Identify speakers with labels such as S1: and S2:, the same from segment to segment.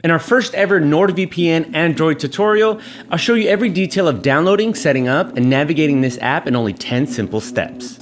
S1: In our first ever NordVPN Android tutorial, I'll show you every detail of downloading, setting up, and navigating this app in only 10 simple steps.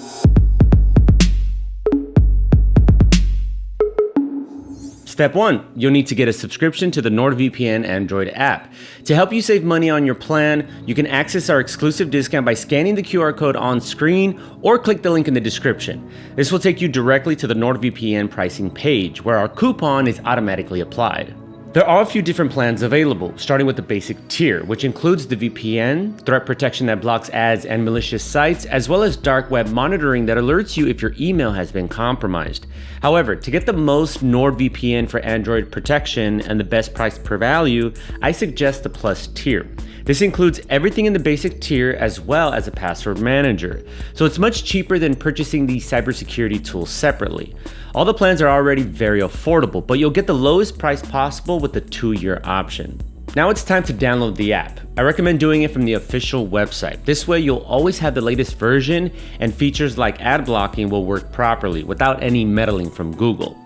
S1: Step 1, you'll need to get a subscription to the NordVPN Android app. To help you save money on your plan, you can access our exclusive discount by scanning the QR code on screen or click the link in the description. This will take you directly to the NordVPN pricing page, where our coupon is automatically applied. There are a few different plans available, starting with the basic tier, which includes the VPN, threat protection that blocks ads and malicious sites, as well as dark web monitoring that alerts you if your email has been compromised. However, to get the most NordVPN for Android protection and the best price per value, I suggest the Plus tier. This includes everything in the basic tier as well as a password manager, so it's much cheaper than purchasing these cybersecurity tools separately. All the plans are already very affordable, but you'll get the lowest price possible with the 2-year option. Now it's time to download the app. I recommend doing it from the official website. This way you'll always have the latest version, and features like ad blocking will work properly without any meddling from Google.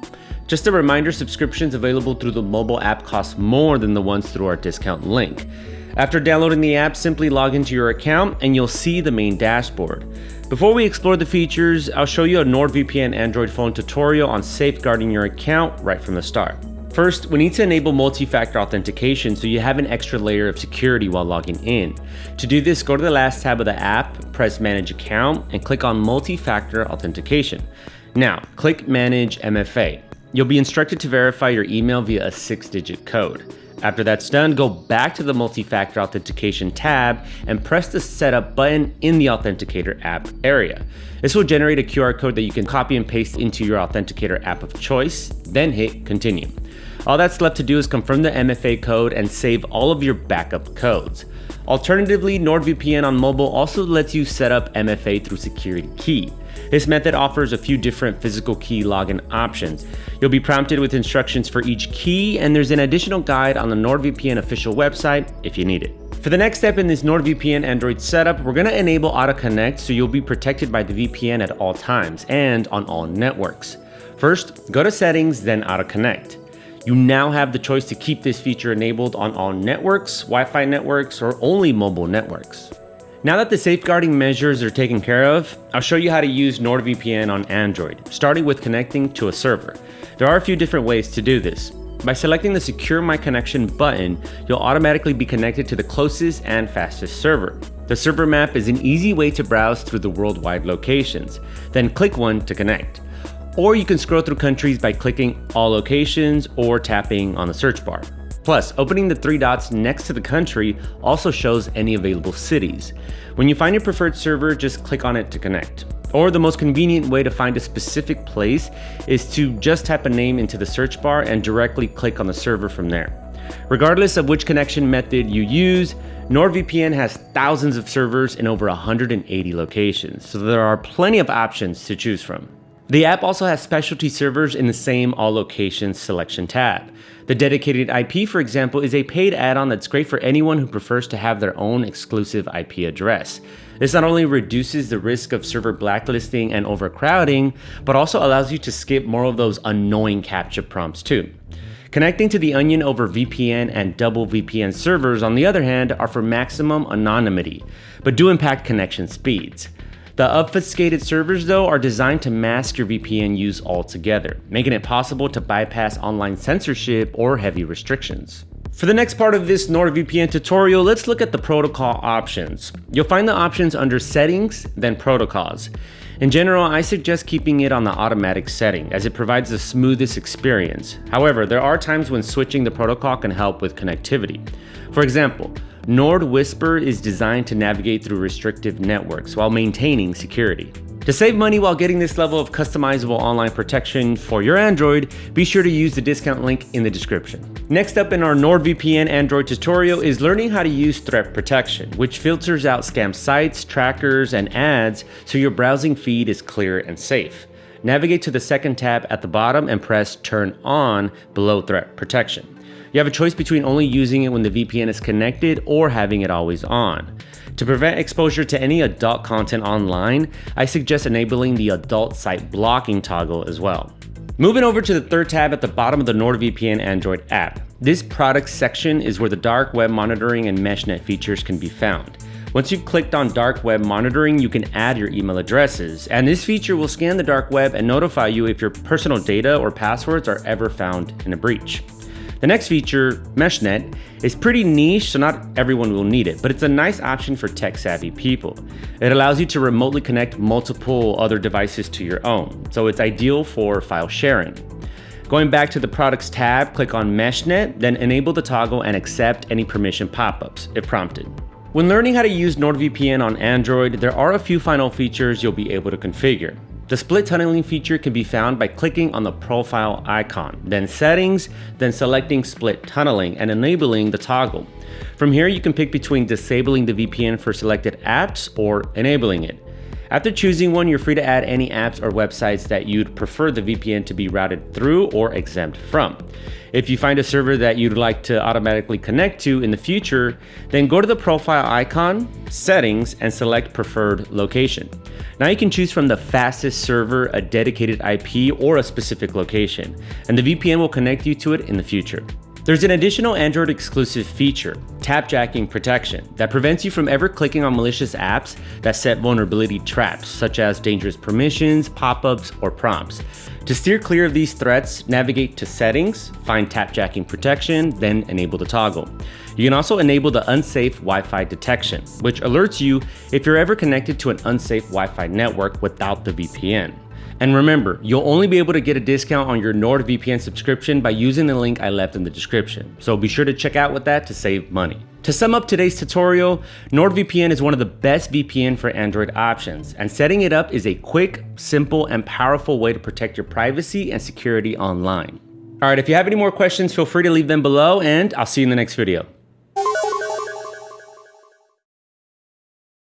S1: Just a reminder, subscriptions available through the mobile app cost more than the ones through our discount link. After downloading the app, simply log into your account and you'll see the main dashboard. Before we explore the features, I'll show you a NordVPN Android phone tutorial on safeguarding your account right from the start. First, we need to enable multi-factor authentication so you have an extra layer of security while logging in. To do this, go to the last tab of the app, press Manage Account, and click on Multi-Factor Authentication. Now, click Manage MFA. You'll be instructed to verify your email via a 6-digit code. After that's done, go back to the multi-factor authentication tab and press the setup button in the Authenticator app area. This will generate a QR code that you can copy and paste into your Authenticator app of choice, then hit continue. All that's left to do is confirm the MFA code and save all of your backup codes. Alternatively, NordVPN on mobile also lets you set up MFA through Security Key. This method offers a few different physical key login options. You'll be prompted with instructions for each key, and there's an additional guide on the NordVPN official website if you need it. For the next step in this NordVPN Android setup, we're going to enable Auto Connect so you'll be protected by the VPN at all times and on all networks. First, go to Settings, then Auto Connect. You now have the choice to keep this feature enabled on all networks, Wi-Fi networks, or only mobile networks. Now that the safeguarding measures are taken care of, I'll show you how to use NordVPN on Android, starting with connecting to a server. There are a few different ways to do this. By selecting the Secure My Connection button, you'll automatically be connected to the closest and fastest server. The server map is an easy way to browse through the worldwide locations. Then click one to connect. Or you can scroll through countries by clicking All Locations or tapping on the search bar. Plus, opening the 3 dots next to the country also shows any available cities. When you find your preferred server, just click on it to connect. Or the most convenient way to find a specific place is to just type a name into the search bar and directly click on the server from there. Regardless of which connection method you use, NordVPN has thousands of servers in over 180 locations, so there are plenty of options to choose from. The app also has specialty servers in the same All Locations selection tab. The dedicated IP, for example, is a paid add-on that's great for anyone who prefers to have their own exclusive IP address. This not only reduces the risk of server blacklisting and overcrowding, but also allows you to skip more of those annoying CAPTCHA prompts too. Connecting to the Onion over VPN and double VPN servers, on the other hand, are for maximum anonymity, but do impact connection speeds. The obfuscated servers, though, are designed to mask your VPN use altogether, making it possible to bypass online censorship or heavy restrictions. For the next part of this NordVPN tutorial, let's look at the protocol options. You'll find the options under Settings, then Protocols. In general, I suggest keeping it on the automatic setting, as it provides the smoothest experience. However, there are times when switching the protocol can help with connectivity. For example, NordWhisper is designed to navigate through restrictive networks while maintaining security. To save money while getting this level of customizable online protection for your Android, be sure to use the discount link in the description. Next up in our NordVPN Android tutorial is learning how to use threat protection, which filters out scam sites, trackers, and ads so your browsing feed is clear and safe. Navigate to the second tab at the bottom and press Turn On below Threat Protection. You have a choice between only using it when the VPN is connected or having it always on. To prevent exposure to any adult content online, I suggest enabling the adult site blocking toggle as well. Moving over to the third tab at the bottom of the NordVPN Android app. This products section is where the dark web monitoring and meshnet features can be found. Once you've clicked on dark web monitoring, you can add your email addresses, and this feature will scan the dark web and notify you if your personal data or passwords are ever found in a breach. The next feature, meshnet, is pretty niche, so not everyone will need it, but it's a nice option for tech-savvy people. It allows you to remotely connect multiple other devices to your own, so it's ideal for file sharing. Going back to the Products tab, click on Meshnet, then enable the toggle and accept any permission pop-ups, if prompted. When learning how to use NordVPN on Android, there are a few final features you'll be able to configure. The split tunneling feature can be found by clicking on the profile icon, then settings, then selecting split tunneling and enabling the toggle. From here, you can pick between disabling the VPN for selected apps or enabling it. After choosing one, you're free to add any apps or websites that you'd prefer the VPN to be routed through or exempt from. If you find a server that you'd like to automatically connect to in the future, then go to the profile icon, settings, and select preferred location. Now you can choose from the fastest server, a dedicated IP, or a specific location, and the VPN will connect you to it in the future. There's an additional Android exclusive feature, tapjacking protection, that prevents you from ever clicking on malicious apps that set vulnerability traps, such as dangerous permissions, pop-ups, or prompts. To steer clear of these threats, navigate to Settings, find tapjacking protection, then enable the toggle. You can also enable the unsafe Wi-Fi detection, which alerts you if you're ever connected to an unsafe Wi-Fi network without the VPN. And remember, you'll only be able to get a discount on your NordVPN subscription by using the link I left in the description. So be sure to check out with that to save money. To sum up today's tutorial, NordVPN is one of the best VPN for Android options, and setting it up is a quick, simple, and powerful way to protect your privacy and security online. All right, if you have any more questions, feel free to leave them below, and I'll see you in the next video.